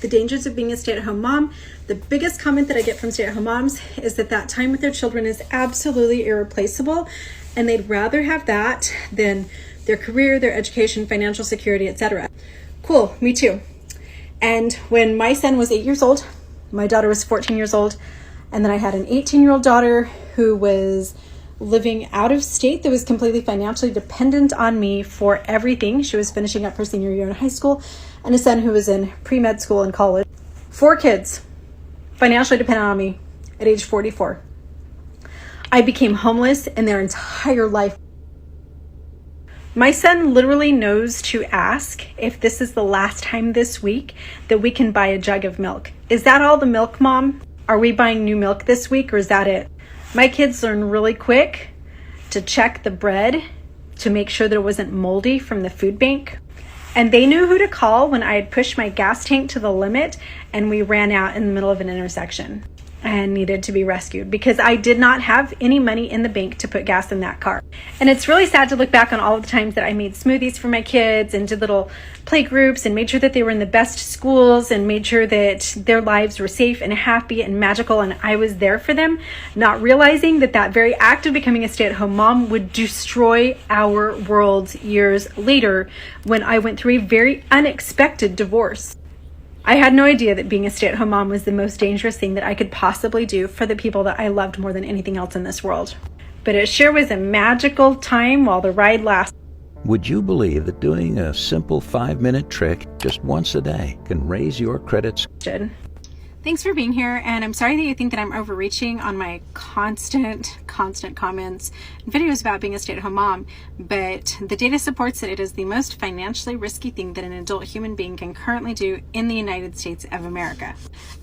the dangers of being a stay-at-home mom. The biggest comment that I get from stay-at-home moms is that time with their children is absolutely irreplaceable, and they'd rather have that than their career, their education, financial security, etc. Cool, me too. And when my son was 8 years old, my daughter was 14 years old, and then I had an 18-year-old daughter who was living out of state, that was completely financially dependent on me for everything. She was finishing up her senior year in high school, and a son who was in pre-med school and college. 4 kids, financially dependent on me at age 44. I became homeless in their entire life. My son literally knows to ask if this is the last time this week that we can buy a jug of milk. Is that all the milk, Mom? Are we buying new milk this week, or is that it? My kids learned really quick to check the bread to make sure that it wasn't moldy from the food bank. And they knew who to call when I had pushed my gas tank to the limit and we ran out in the middle of an intersection and needed to be rescued because I did not have any money in the bank to put gas in that car. And it's really sad to look back on all of the times that I made smoothies for my kids and did little play groups and made sure that they were in the best schools and made sure that their lives were safe and happy and magical and I was there for them, not realizing that very act of becoming a stay-at-home mom would destroy our world years later when I went through a very unexpected divorce. I had no idea that being a stay-at-home mom was the most dangerous thing that I could possibly do for the people that I loved more than anything else in this world. But it sure was a magical time while the ride lasted. Would you believe that doing a simple 5-minute trick just once a day can raise your credit score? Thanks for being here, and I'm sorry that you think that I'm overreaching on my constant comments and videos about being a stay-at-home mom, but the data supports that it is the most financially risky thing that an adult human being can currently do in the United States of America.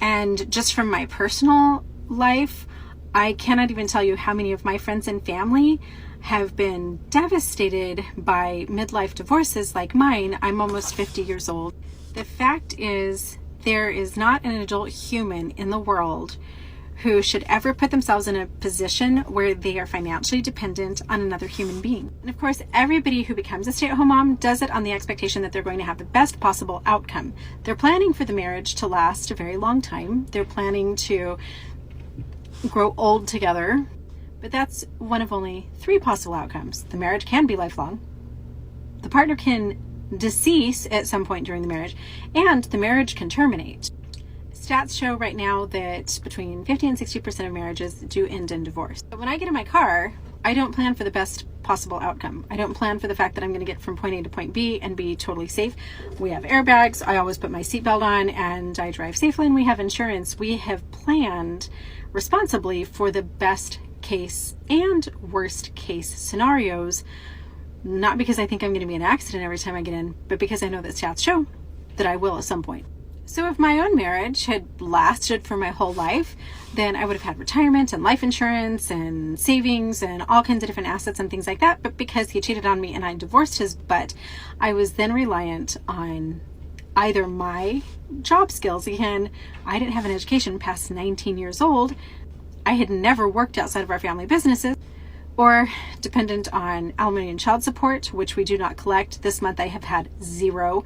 And just from my personal life, I cannot even tell you how many of my friends and family have been devastated by midlife divorces like mine. I'm almost 50 years old. The fact is, there is not an adult human in the world who should ever put themselves in a position where they are financially dependent on another human being. And of course, everybody who becomes a stay-at-home mom does it on the expectation that they're going to have the best possible outcome. They're planning for the marriage to last a very long time. They're planning to grow old together, but that's one of only 3 possible outcomes. The marriage can be lifelong. The partner can decease at some point during the marriage, and the marriage can terminate. Stats show right now that between 50 and 60% of marriages do end in divorce. But when I get in my car, I don't plan for the best possible outcome. I don't plan for the fact that I'm going to get from point A to point B and be totally safe. We have airbags. I always put my seatbelt on and I drive safely, and we have insurance. We have planned responsibly for the best case and worst case scenarios. Not because I think I'm going to be in an accident every time I get in, but because I know that stats show that I will at some point. So if my own marriage had lasted for my whole life, then I would have had retirement and life insurance and savings and all kinds of different assets and things like that. But because he cheated on me and I divorced his butt, I was then reliant on either my job skills. Again, I didn't have an education past 19 years old. I had never worked outside of our family businesses, or dependent on alimony and child support, which we do not collect. This month I have had 0.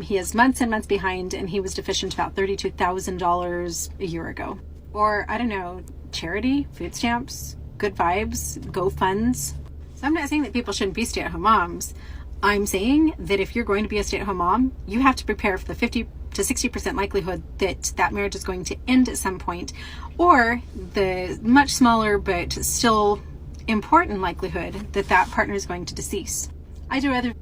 He is months and months behind, and he was deficient about $32,000 a year ago. Or, I don't know, charity, food stamps, good vibes, GoFunds. So I'm not saying that people shouldn't be stay-at-home moms. I'm saying that if you're going to be a stay-at-home mom, you have to prepare for the 50 to 60% likelihood that marriage is going to end at some point, or the much smaller but still important likelihood that partner is going to decease. I do other.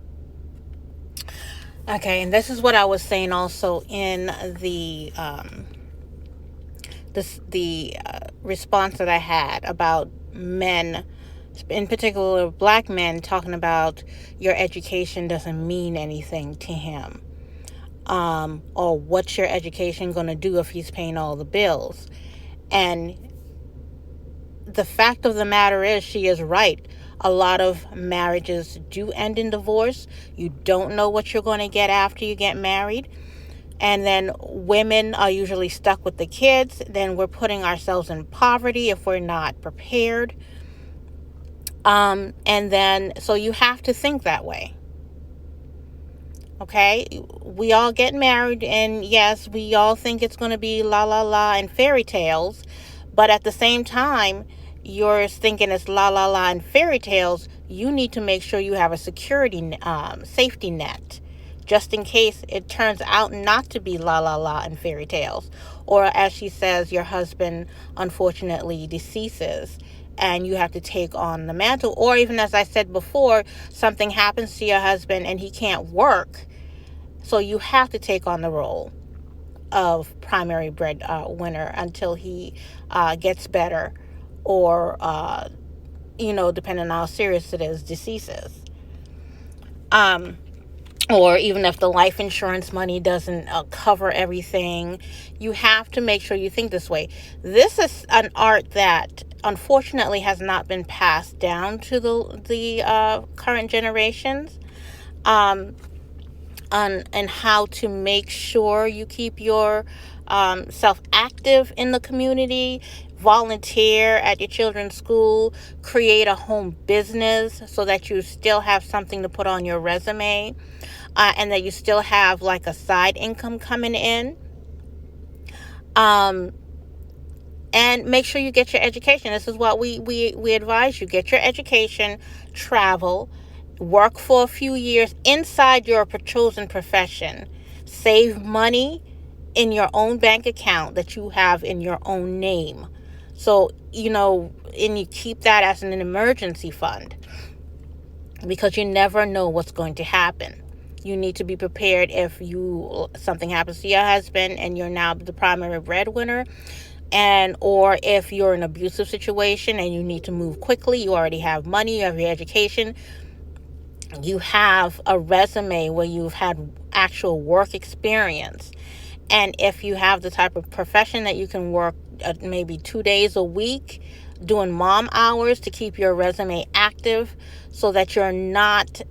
Okay, and this is what I was saying also in the response that I had about men, in particular black men, talking about your education doesn't mean anything to him, or what's your education going to do if he's paying all the bills. And the fact of the matter is, she is right. A lot of marriages do end in divorce. You don't know what you're going to get after you get married. And then women are usually stuck with the kids. Then we're putting ourselves in poverty if we're not prepared. And then, so you have to think that way. Okay, we all get married, and yes, we all think it's going to be la la la and fairy tales, but at the same time, you're thinking it's la la la and fairy tales. You need to make sure you have a safety net, just in case it turns out not to be la la la and fairy tales, or as she says, your husband unfortunately deceases and you have to take on the mantle, or even as I said before, something happens to your husband and he can't work, so you have to take on the role of primary breadwinner until he gets better, or depending on how serious it is, deceases. Or even if the life insurance money doesn't cover everything, you have to make sure you think this way. This is an art that unfortunately has not been passed down to the current generations, and how to make sure you keep your self active in the community, volunteer at your children's school, create a home business so that you still have something to put on your resume, and that you still have like a side income coming in. And make sure you get your education. This is what we advise you. Get your education, travel, work for a few years inside your chosen profession, save money in your own bank account that you have in your own name. So, and you keep that as an emergency fund, because you never know what's going to happen. You need to be prepared if something happens to your husband and you're now the primary breadwinner, or if you're in an abusive situation and you need to move quickly. You already have money, you have your education, you have a resume where you've had actual work experience. And if you have the type of profession that you can work maybe 2 days a week doing mom hours to keep your resume active, so that you're not,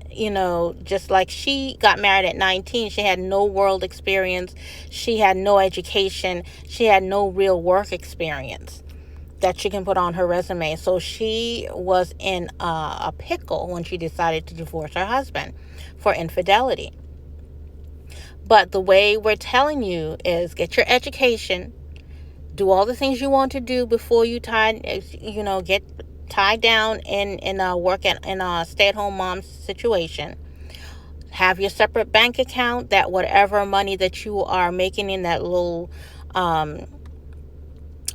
just like she got married at 19. She had no world experience. She had no education. She had no real work experience that she can put on her resume. So she was in a pickle when she decided to divorce her husband for infidelity. But the way we're telling you is get your education, do all the things you want to do before you get tied down in a stay-at-home mom situation. Have your separate bank account, that whatever money that you are making in that little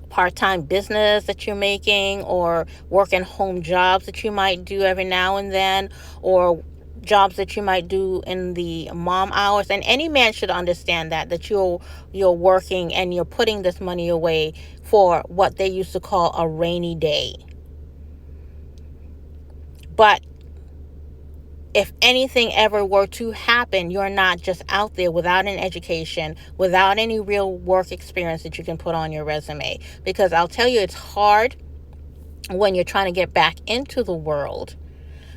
part-time business that you're making, or working home jobs that you might do every now and then, or jobs that you might do in the mom hours. And any man should understand that you're working and you're putting this money away for what they used to call a rainy day. But if anything ever were to happen, you're not just out there without an education, without any real work experience that you can put on your resume. Because I'll tell you, it's hard when you're trying to get back into the world,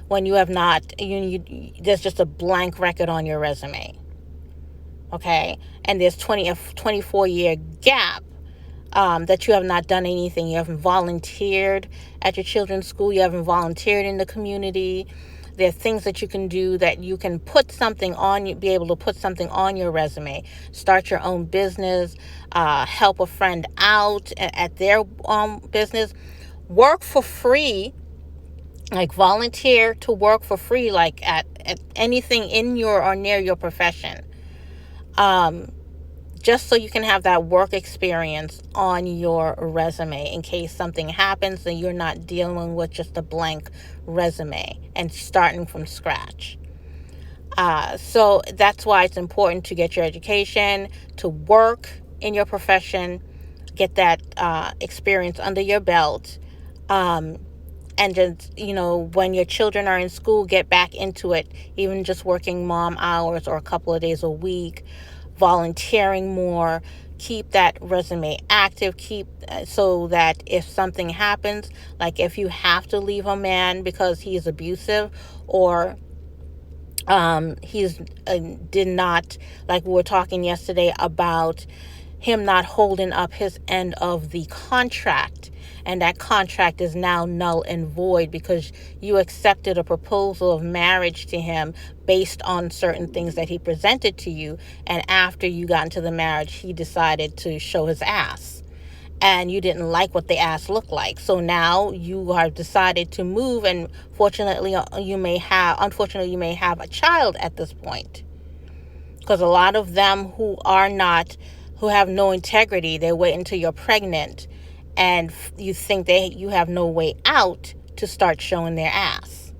when you have not, there's just a blank record on your resume. Okay? And there's a 24-year gap that you have not done anything. You haven't volunteered at your children's school. You haven't volunteered in the community. There are things that you can do that you can put something on, be able to put something on your resume. Start your own business, help a friend out at their business, work for free, like volunteer to work for free, like at anything in your or near your profession. Just so you can have that work experience on your resume in case something happens and you're not dealing with just a blank resume and starting from scratch. So that's why it's important to get your education, to work in your profession, get that experience under your belt, and just, when your children are in school, get back into it, even just working mom hours or a couple of days a week, volunteering more. Keep that resume active, so that if something happens, like if you have to leave a man because he is abusive, or he's did not, like we were talking yesterday about him not holding up his end of the contract, and that contract is now null and void because you accepted a proposal of marriage to him based on certain things that he presented to you, and after you got into the marriage, he decided to show his ass. And you didn't like what the ass looked like. So now you have decided to move, and unfortunately, you may have a child at this point. Because a lot of them who have no integrity, they wait until you're pregnant and you think you have no way out to start showing their ass.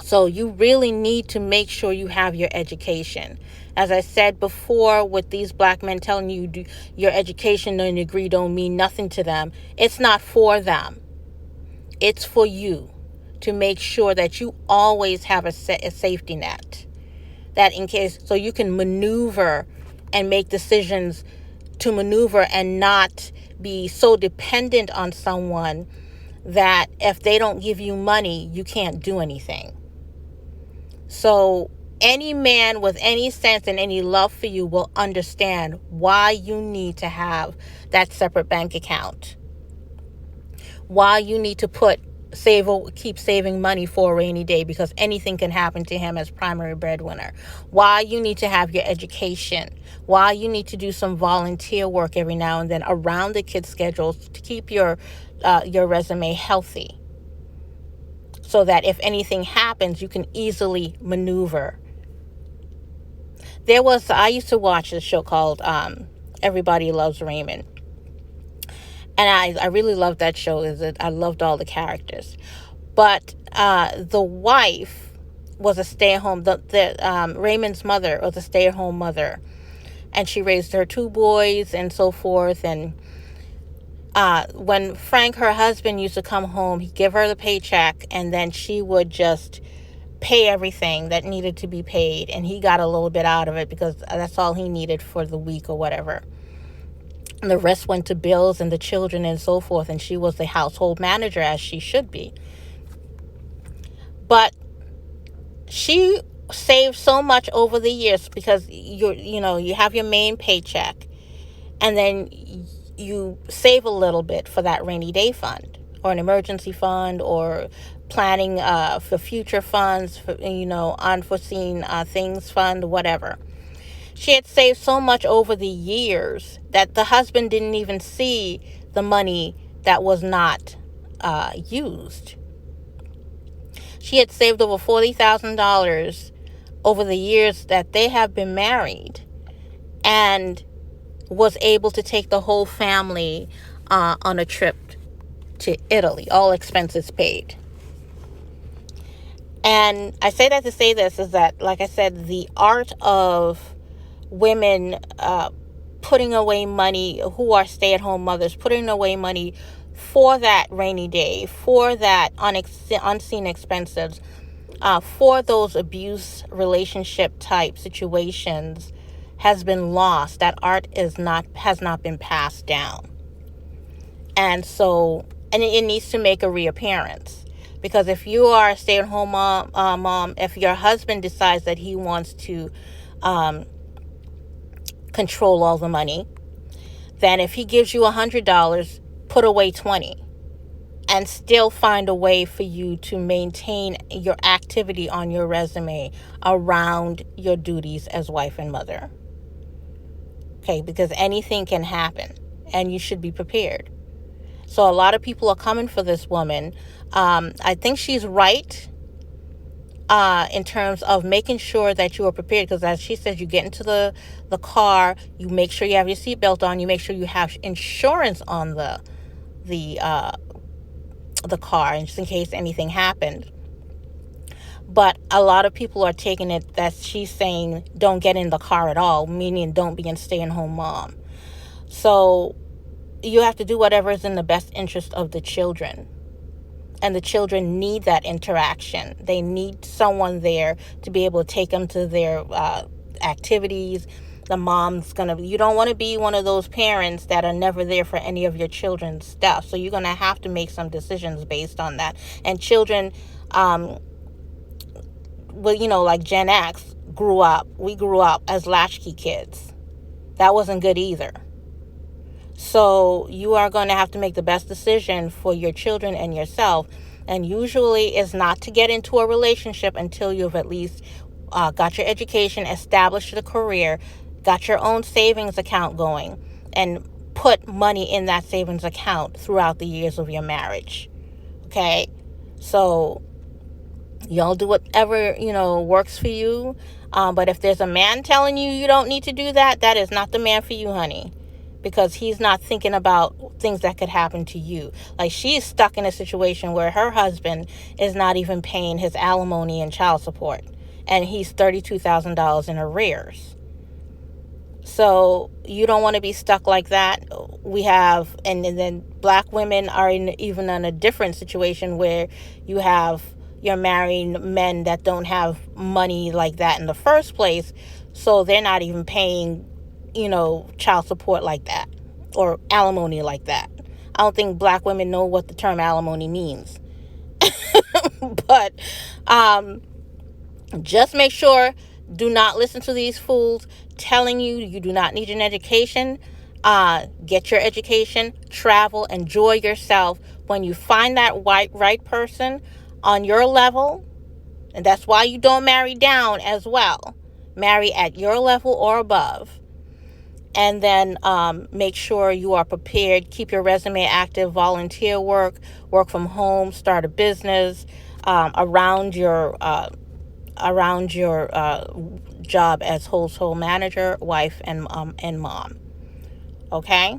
So you really need to make sure you have your education. As I said before, with these black men telling you your education and degree don't mean nothing to them, it's not for them. It's for you to make sure that you always have a safety net. That in case, so you can maneuver and make decisions to maneuver and not be so dependent on someone that if they don't give you money, you can't do anything. So any man with any sense and any love for you will understand why you need to have that separate bank account. Why you need to keep saving money for a rainy day, because anything can happen to him as primary breadwinner. Why you need to have your education. Why you need to do some volunteer work every now and then around the kids' schedules to keep your resume healthy, so that if anything happens, you can easily maneuver. I used to watch a show called Everybody Loves Raymond. And I really loved that show. I loved all the characters. But the wife was a stay-at-home, Raymond's mother was a stay-at-home mother. And she raised her 2 boys and so forth. And when Frank, her husband, used to come home, he'd give her the paycheck, and then she would just pay everything that needed to be paid. And he got a little bit out of it because that's all he needed for the week or whatever. And the rest went to bills and the children and so forth. And she was the household manager, as she should be. But she saved so much over the years because you have your main paycheck, and then you save a little bit for that rainy day fund or an emergency fund or planning for future funds, for unforeseen things fund, whatever. She had saved so much over the years that the husband didn't even see the money that was not used. She had saved over $40,000 over the years that they have been married, and was able to take the whole family on a trip to Italy, all expenses paid. And I say that to say this is that, like I said, the art of women putting away money, who are stay-at-home mothers, putting away money for that rainy day, for that unseen expenses, for those abuse relationship type situations, has been lost. That art has not been passed down. And so, and it needs to make a reappearance. Because if you are a stay-at-home mom, if your husband decides that he wants to control all the money, then if he gives you $100, put away $20, and still find a way for you to maintain your activity on your resume around your duties as wife and mother. Okay, because anything can happen, and you should be prepared. So a lot of people are coming for this woman. I think she's right in terms of making sure that you are prepared, because as she says, you get into the car, you make sure you have your seatbelt on, you make sure you have insurance on the car, just in case anything happened. But a lot of people are taking it that she's saying don't get in the car at all, meaning don't be a stay-at-home mom. So you have to do whatever is in the best interest of the children. And the children need that interaction. They need someone there to be able to take them to their activities. The mom's you don't want to be one of those parents that are never there for any of your children's stuff. So you're going to have to make some decisions based on that. And children, like Gen X we grew up as latchkey kids. That wasn't good either. So you are going to have to make the best decision for your children and yourself. And usually it's not to get into a relationship until you've at least got your education, established a career, got your own savings account going, and put money in that savings account throughout the years of your marriage. Okay? So y'all do whatever, works for you. But if there's a man telling you you don't need to do that, that is not the man for you, honey. Because he's not thinking about things that could happen to you. Like, she's stuck in a situation where her husband is not even paying his alimony and child support. And he's $32,000 in arrears. So you don't want to be stuck like that. We have, and then black women are even in a different situation where you're marrying men that don't have money like that in the first place. So they're not even paying child support like that or alimony like that. I don't think black women know what the term alimony means. But just make sure, do not listen to these fools telling you do not need an education. Get your education, travel, enjoy yourself. When you find that right person on your level, and that's why you don't marry down as well. Marry at your level or above. And then make sure you are prepared. Keep your resume active. Volunteer work from home, start a business around your job as household manager, wife, and mom. Okay?